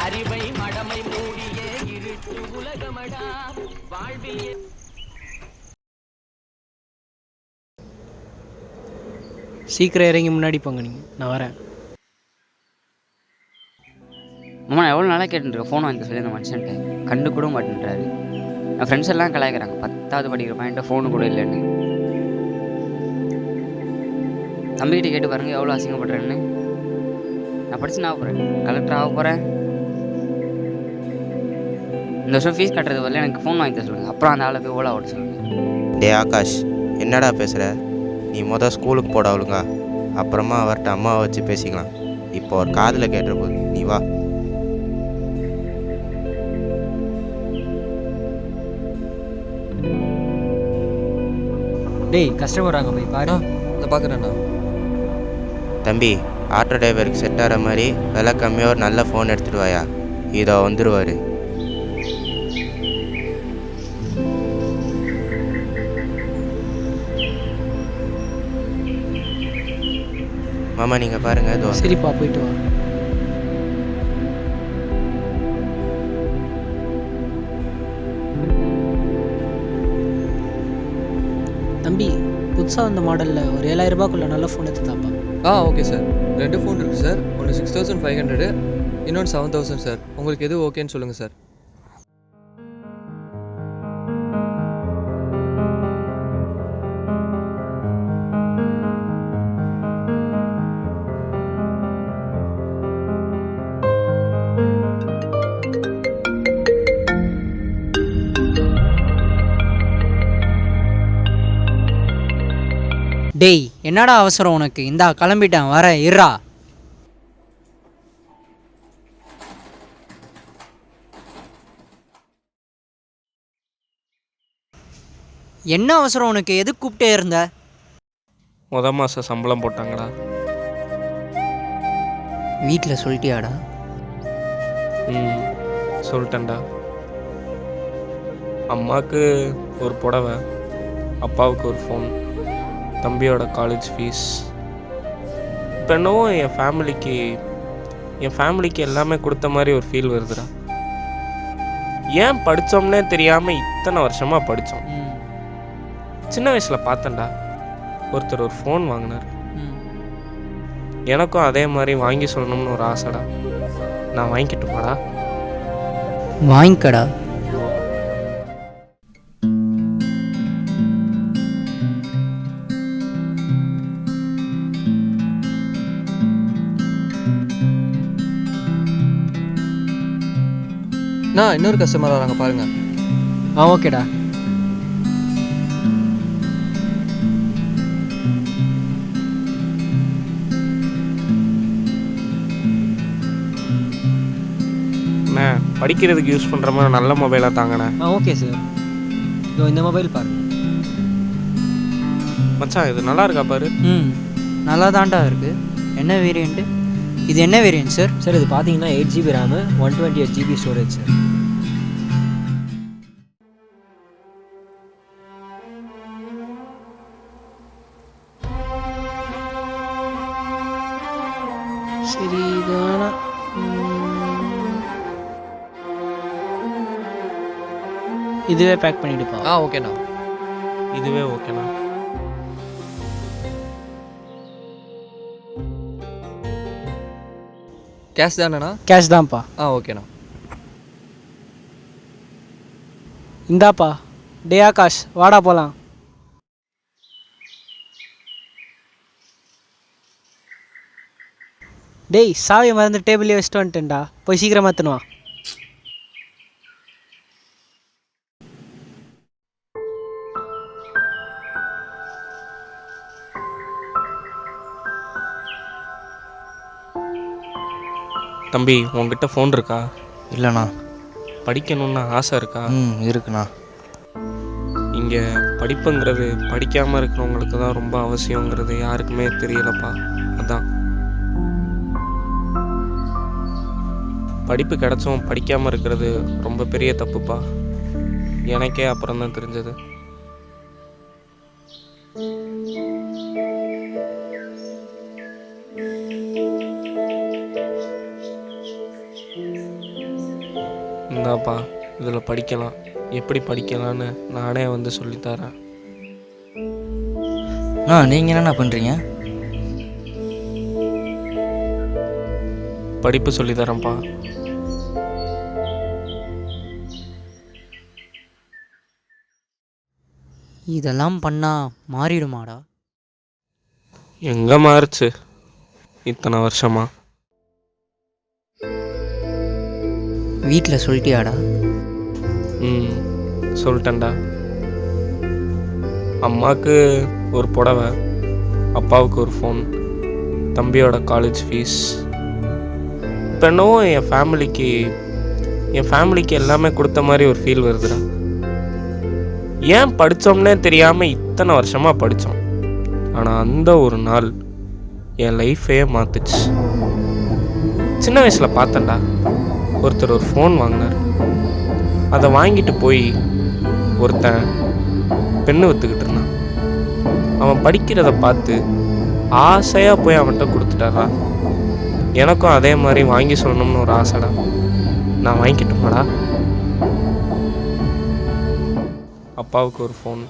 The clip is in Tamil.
அறிவை மடமை மூடிய இருட்டு உலகமடா வாழ்வில். சீக்கிரம் இறங்கி முன்னாடி போங்க, நீங்கள் நான் வரேன். அம்மா நான் எவ்வளோ நாளாக கேட்டுருக்கேன் ஃபோன் வாங்கி சொல்லி அந்த மனுஷன்ட்டு கண்டு கூட மாட்டேன்றாரு. என் ஃப்ரெண்ட்ஸ் எல்லாம் கலாய்க்கிறாங்க 10வது படிக்கிற பையன்ட்ட ஃபோனு கூட இல்லைன்னு. தம்பிக்கிட்ட கேட்டு பாருங்க எவ்வளோ அசிங்கப்படுறேன்னு. நான் படிச்சு நான் போகிறேன், கலெக்டர் ஆக போகிறேன். இந்த வருஷம் ஃபீஸ் கட்டுறது வரல எனக்கு ஃபோன் வாங்கி தர சொல்லுங்கள். அப்புறம் அந்த ஆளை போய் ஓலா ஓட்ட சொல்லுங்கள். டே ஆகாஷ், என்னடா பேசுகிற? நீ ஸ்கூலுக்கு போட ஒழுங்கா, அப்புறமா அவர்கிட்ட அம்மாவை வச்சு பேசிக்கலாம். இப்போ ஒரு காதில் கேட்டுற போது நீ வா. டேய் கஸ்டமர் வாங்க போய் பாரு. அதை பார்க்குறேண்ணா. தம்பி, ஆட்டோ டிரைவருக்கு செட் ஆகிற மாதிரி விலை கம்மியாக ஒரு நல்ல ஃபோன் எடுத்துகிட்டு வாயா. இதோ வந்துடுவார். மாமா நீங்கள் பாருங்கள். இதோ சரிப்பா, போயிட்டு வா. தம்பி, புதுசாக வந்த மாடலில் ஒரு 7000 ரூபாய்க்குள்ள நல்ல ஃபோன் எடுத்துதாப்பா. Okay sir. 2 ஃபோன் இருக்குது சார். ஒன்று 6500, இன்னொன்று 7000 சார். உங்களுக்கு எது ஓகேன்னு சொல்லுங்கள் சார். டேய் என்னடா அவசரம் உனக்கு? இந்தா கிளம்பிட்டேன், வரேன் இருடா. என்ன அவசரம் உனக்கு? எதுக்கு கூப்பிட்டே இருந்த? மாதம் சம்பளம் போட்டாங்கடா. வீட்டில் சொல்லிட்டியாடா? சொல்லிட்டேன்டா. அம்மாவுக்கு ஒரு புடவை, அப்பாவுக்கு ஒரு ஃபோன், தம்பியோட காலேஜ் ஃபீஸ். இப்போ என்னவோ என் ஃபேமிலிக்கு எல்லாமே கொடுத்த மாதிரி ஒரு ஃபீல் வருதுடா. ஏன் படித்தோம்னே தெரியாமல் இத்தனை வருஷமாக படித்தோம். சின்ன வயசில் பார்த்தேன்டா, ஒருத்தர் ஒரு ஃபோன் வாங்கினார். எனக்கும் அதே மாதிரி வாங்கி சொல்லணும்னு ஒரு ஆசைடா. நான் வாங்கிக்கிட்டுமாடா? வாங்கிக்கடா. இன்னொரு கஸ்டமர் வராங்க பாருங்கள். ஓகேடா. அண்ணா, படிக்கிறதுக்கு யூஸ் பண்ணுற மாதிரி நல்ல மொபைலாக தாங்கண்ணே. Okay sir. இதோ இந்த மொபைல் பாருங்க. மச்சான், இது நல்லா இருக்கா பாரு. நல்லா தான்டா இருக்குது. என்ன வேரியண்ட்டு? இது என்ன வேரியன்ட் சார்? சார் இது பார்த்தீங்கன்னா 8GB RAM, 128GB storage sir. சரி, இதான இதுவே பேக் பண்ணிவிடுப்பா. ஓகேண்ணா. இதுவே ஓகேண்ணா. கேஷ் தானேண்ணா? கேஷ் தான்ப்பா. ஓகேண்ணா. இந்தாப்பா. டே ஆகாஷ், வாடா போகலாம். டேய், சாவி மறந்து டேபிளே வச்சுட்டு வந்துட்டேன்டா. போய் சீக்கிரமா எடுத்துன்னு வா. தம்பி, உங்ககிட்ட ஃபோன் இருக்கா? இல்லைண்ணா. படிக்கணும்னு ஆசை இருக்கா? இருக்குண்ணா. இங்கே படிப்புங்கிறது படிக்காமல் இருக்கிறவங்களுக்கு தான் ரொம்ப அவசியங்கிறது யாருக்குமே தெரியலப்பா. அதான் படிப்பு கிடச்சும் படிக்காமல் இருக்கிறது ரொம்ப பெரிய தப்புப்பா. எனக்கே அப்புறம் தான் தெரிஞ்சது. இந்தாப்பா இதில் படிக்கலாம், எப்படி படிக்கலான்னு நானே வந்து சொல்லித்தரேன். நீங்கள் என்னண்ணா பண்ணுறீங்க? படிப்பு சொல்லித்தரேன்ப்பா. இதெல்லாம் பண்ணால் மாறிடுமாடா? எங்கே மாறுச்சு இத்தனை வருஷமா? வீட்டில் சொல்லிட்டியாடா? சொல்லிட்டேன்டா. அம்மாவுக்கு ஒரு புடவை, அப்பாவுக்கு ஒரு ஃபோன், தம்பியோட காலேஜ் ஃபீஸ். இப்போ என்னவோ என் ஃபேமிலிக்கு எல்லாமே கொடுத்த மாதிரி ஒரு ஃபீல் வருதுடா. ஏன் படித்தோம்னே தெரியாமல் இத்தனை வருஷமாக படித்தோம். ஆனால் அந்த ஒரு நாள் என் லைஃபே மாற்றுச்சு. சின்ன வயசில் பார்த்தேன்டா, ஒருத்தர் ஒரு ஃபோன் வாங்கினார். அதை வாங்கிட்டு போய் ஒருத்தன் பெண்ணு விற்றுக்கிட்டு இருந்தான். அவன் படிக்கிறத பார்த்து ஆசையாக போய் அவன்கிட்ட கொடுத்துட்டாரா. எனக்கும் அதே மாதிரி வாங்கி சொல்லணும்னு ஒரு ஆசைடா. நான் வாங்கிக்கிட்டுமாடா? அப்பாவுக்கு ஒரு ஃபோன்,